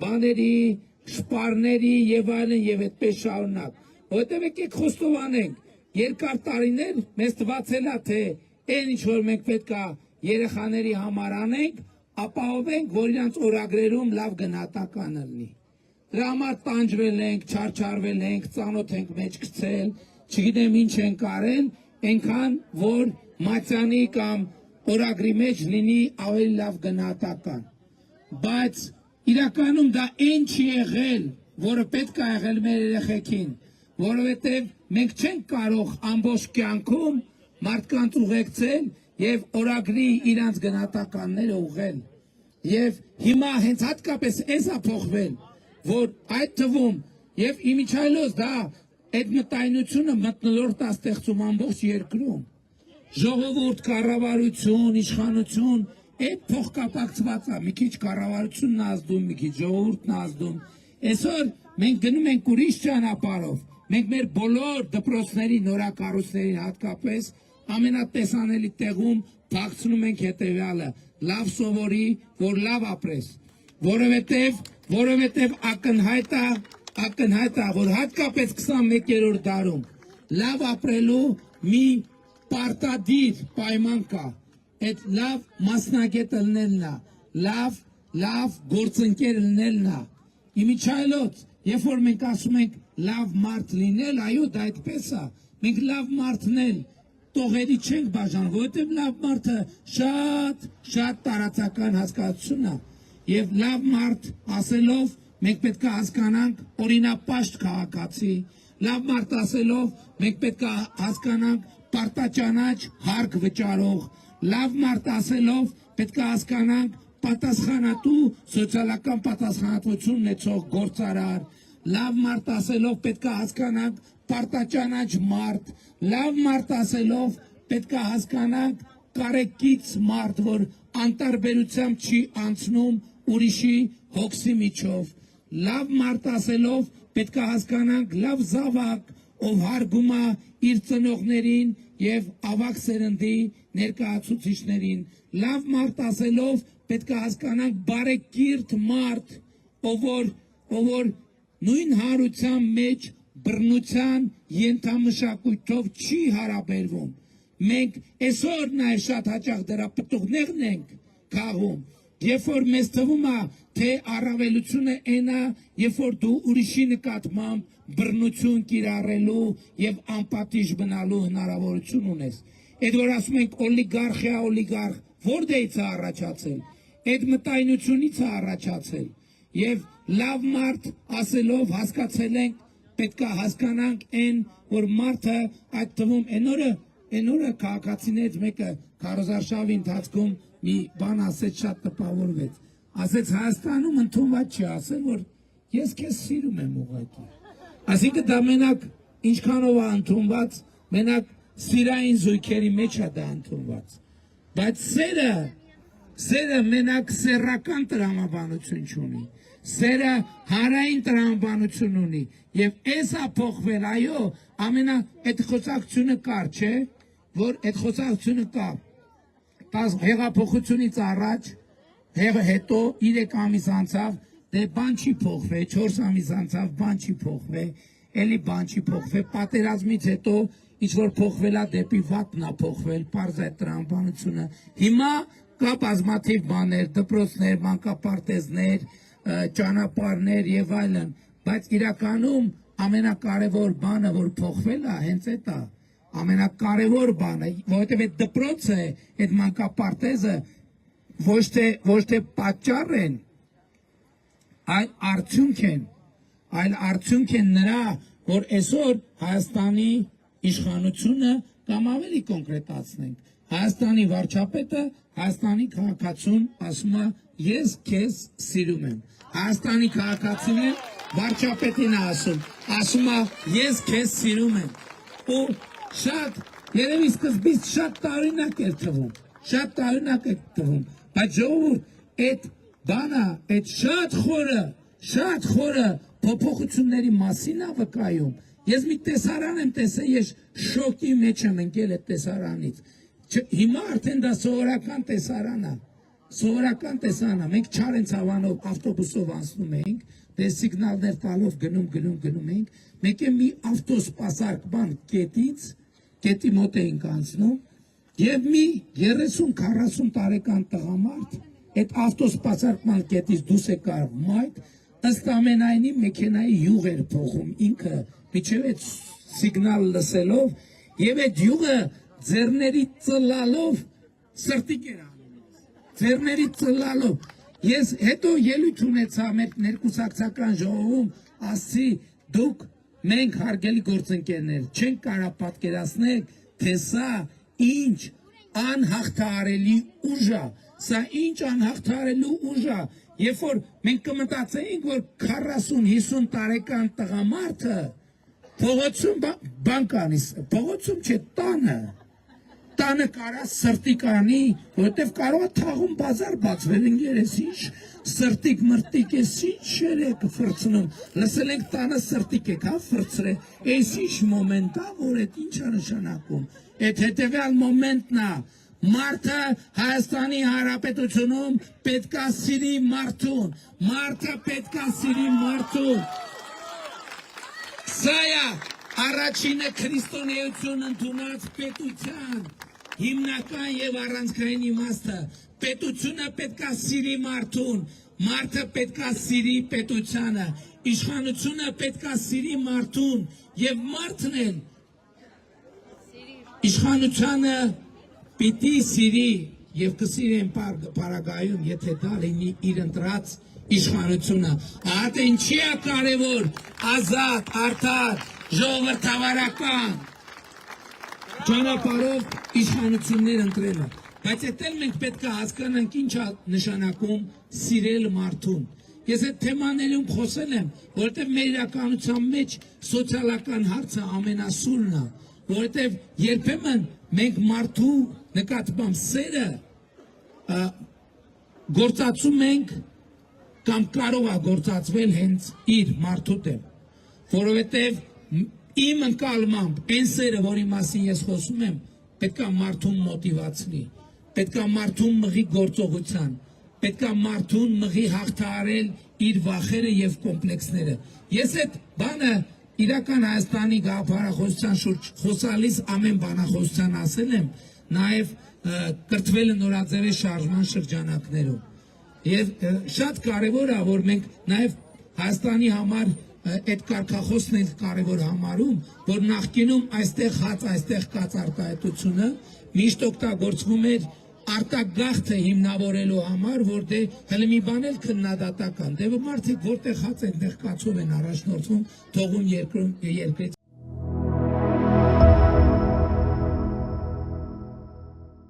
բաների, շպարների եւ այլն եւ այդպես շարունակ։ Որտեւ եկեք խոստովանենք, երկար տարիներ մեզ թվացել է թե այն ինչ որ մենք պետքա երեխաների համար անենք, ապահովենք, որ իրանց օրագրերում լավ գնահատական լինի։ Դրա համար տանջվել ենք, չարչարվել ենք, ծանոթ ենք մեջ գցել, չգիտեմ ինչ ենք արել, այնքան որ մատյանի կամ օրագրի մեջ լինի ավելի լավ գնահատական։ Բայց իրականում դա այն չի եղել, որը պետք է եղել մեր երեխեքին, որովհետև մենք չենք կարող ամբողջ կյանքում մարդկանց ուղեկցել եւ օրագրի իրանց գնահատականները ուղղել։ Եվ հիմա հենց հատկապես էս է փոխվել, որ այդ թվում եւ իմիջայլոց դա այդ մտայնությունը մթնոլորտ է ստեղծում ամբողջ երկրում։ Ժողովուրդ, կառավարություն, իշխանություն, այդ փոխկապակցված է, մի քիչ կառավարությունն ազդում, մի քիչ ժողովուրդն ազդում։ Այսօր մենք գնում ենք ուրիշ ճանապարհով։ Մենք մեր բոլոր դպրոցների նորակառույցներին հատկապես ամենատեսանելի տեղում փակցնում ենք հետևյալը. լավ սովորի, որ լավ ապրես, որովհետև ակնհայտ է, որ հատկապես 21-րդ դարում լավ ապրելու մի պարտադիր պայման կա, այդ լավ մասնագետ լինելն է, լավ գործընկեր լինելն է, իմիջայլոց, երբ որ մենք ասում ենք լավ մարդ լինել, այո, դա այդպես է, մենք լավ մարդն էլ տողերի չենք բաժան, որովհետև լավ մարդը շատ տարածական հասկացություն է եւ լավ մարդ ասելով մենք պետք է հասկանանք օրինապաշտ քաղաքացի, լավ մարդ ասելով մենք պետք է հասկանանք պարտաճանաչ հարկ վճարող, լավ մարդ ասելով պետք է հասկանանք պատասխանատու սոցիալական պատասխանատվություն ունեցող գործարար, լավ մարդ ասելով պետք է հասկանանք պարտաճանաչ մարդ, լավ մարդ ասելով պետք է հասկանանք կարեկից մարդ, որ անտարբերությամբ չի անցնում ուրիշի հոգսի միջով, լավ մարդ ասելով պետք է հասկանանք լավ զավակ, ով հարգում է իր ծնողներին եւ ավակ սերնդի ներկայացուցիչներին, լավ մարդ ասելով պետք է հասկանանք բարեկիրթ մարդ, ով որ նույն հարության մեջ բռնության ենթամշակույթով չի հարաբերվում։ Մենք այսօր նաև շատ հաճախ դրա պտուղներն ենք քաղում, երբ որ մեզ թվում է, թե առավելությունը այն է, երբ որ դու ուրիշի նկատմամբ բռնություն կիրառելու եւ անպատիժ մնալու հնարավորություն ունես։ Այդ որ ասում ենք օլիգարխիա, որտեղից է առաջացել։ Այդ մտայնությունից է առաջացել։ Եվ լավ մարդ ասելով հասկացել ենք պետք է հասկանանք այն, որ մարդը այդ թվում այն օրը քաղաքացիներից մեկը քարոզարշավի ընթացքում մի բան ասեց շատ տպավորվեց։ Ասեց Հայաստանում ընդունված չի ասել, որ ես քեզ սիրում եմ ուղղակի։ Այսինքն դա մենակ ինչքանով է ընդունված, մենակ սիրային զույգերի մեջ է դա ընդունված։ Բայց սերը մենակ սեռական տրամաբանություն չունի։ Սերը հարային տրամաբանություն ունի եւ էսա փոխվել, այո, այդ խոսակցությունը կար, չէ, որ այդ խոսակցությունը կար։ Հեղափոխությունից առաջ, հետո 3 ամիս անցավ, դե բան չի փոխվել, 4 ամիս անցավ, բան չի փոխվել, էլի բան չի փոխվել, պատերազմից հետո ինչ որ փոխվել է դեպի վատն է փոխվել, պարզ է տրամաբանությունը։ Հիմա կա բազմաթիվ բաներ, դպրոցներ, մանկապարտեզներ, ճանապարհներ եւ այլն, բայց իրականում ամենակարևոր բանը, որ փոխվել է, հենց այդ է, ամենակարևոր բանը, որովհետեւ այդ դպրոցը, այդ մանկապարտեզը ոչ թե պատճառ են, այլ արդյունք են նրա, որ այսօր Հայաստանի իշխանությունը կամ ավելի կոնկրետացնենք, Հայաստանի վարչապետը, Հայաստանի քաղաքացուն ասում է ես քեզ սիրում եմ։ Հայաստանի քաղաքացին է վարչապետին է ասում է ես քեզ սիրում եմ։ Ու շատ երևի սկզբից շատ տարօրինակ էր թվում, բայց ժողովուրդ այդ բանը, այդ շատ խորը փոփոխությունների մասին է վկայում։ Ես մի տեսարան եմ տեսել, ես շոկի մեջ եմ ընկել այդ տեսարանից։ Հիմա արդեն դա սովորական տեսարան է։ Սովորական տեսանա, մենք Չարենց Հավանով ավտոբուսով անցնում ենք, դե սիգնալներ տալով գնում ենք, մենք մի ավտոսպասարկման կետի մոտ ենք անցնում, եւ մի 30-40 տարեկան տղամարդ այդ ավտոսպասարկման կետից դուրս եկավ մայթ, ըստ ամենայնի մեքենայի յուղ էր փոխում ինքը, միջև այդ սիգնալ լսելով եւ այդ յուղը ձեռների ծլալով սրտիկ էր ձեռների ծլալով, ես հետո ելույթ ունեցա մեր ներկուսակցական ժողովում, ասցի դուք մենք հարգելի գործընկերներ չենք կարող պատկերացնել, թե սա ինչ անհաղթահարելի ուժ է, սա ինչ անհաղթահարելու ուժ է, երբ որ մենք կմտածեինք, որ 40-50 տարեկան տղամարդը փողոցում բան կանի, փողոցում չէ տանը կարա սրտիկ անի, որտեվ կարող է թաղում բազար բացվել, ինգերես ինչ սրտիկ մրտիկ ես ինչ շերեք ֆրցնում, լսել ենք տանը սրտիկ եք ֆրցրե, ես ինչ մոմենտ է, որ այդ ինչ է նշանակում, այդ հետևյալ մոմենտն է, մարդը Հայաստանի Հանրապետությունում պետքա սիրի մարդուն, մարդը պետքա սիրի մարդուն, սա է առաջինը քրիստոնեություն ընդունած պետության հիմնական եւ առանցքային իմաստը, պետությունը պետքա սիրի մարդուն, մարդը պետքա սիրի պետությանը, իշխանությունը պետքա սիրի մարդուն եւ մարդն էլ իշխանությանը պիտի սիրի եւ կսիրեն պարագայում, եթե դա լինի իր ընտրած իշխանությունը, ահա ինչի է կարևոր ազատ, արդար, ժողովրդավարական ճանապարհով իշխանություններ ընտրելը, բայց այդ էլ մենք պետք է հասկանանք ինչ է նշանակում սիրել մարդուն։ Ես այդ թեմաներում խոսել եմ, որովհետև մեր իրականության մեջ սոցիալական հարցը ամենասուրն է, որովհետև երբեմն մենք մարդու նկատմամբ սերը գործածում ենք կամ կարող է գործածվել հենց իր մարդու դեմ, որովհետև իմ ընկալմամբ այն սերը, որի մասին ես խոսում եմ, պետք է մարդուն մոտիվացնի, պետք է մարդուն մղի գործողության, պետք է մարդուն մղի հաղթահարել իր վախերը եւ կոմպլեքսները։ Ես այդ բանը իրական Հայաստանի գաղափարախոսության շուրջ խոսալիս ամեն բանախոսության ասել եմ, նաեւ կրթվել նորաձևի շարժման շրջանակներում։ Եվ շատ կարևոր է, որ մենք նաեւ Հայաստանի համար այդ կարգախոսն էլ կարևոր համարում, որ նախկինում այստեղ հաց, այստեղ կաց արտահայտությունը միշտ օգտագործվում էր արտագաղթը հիմնավորելու համար, որ դե հələ մի բան էլ քննադատական, դե մարդիկ որտեղ հաց այնտեղ կացով են առաջնորդվում, թողում երկրից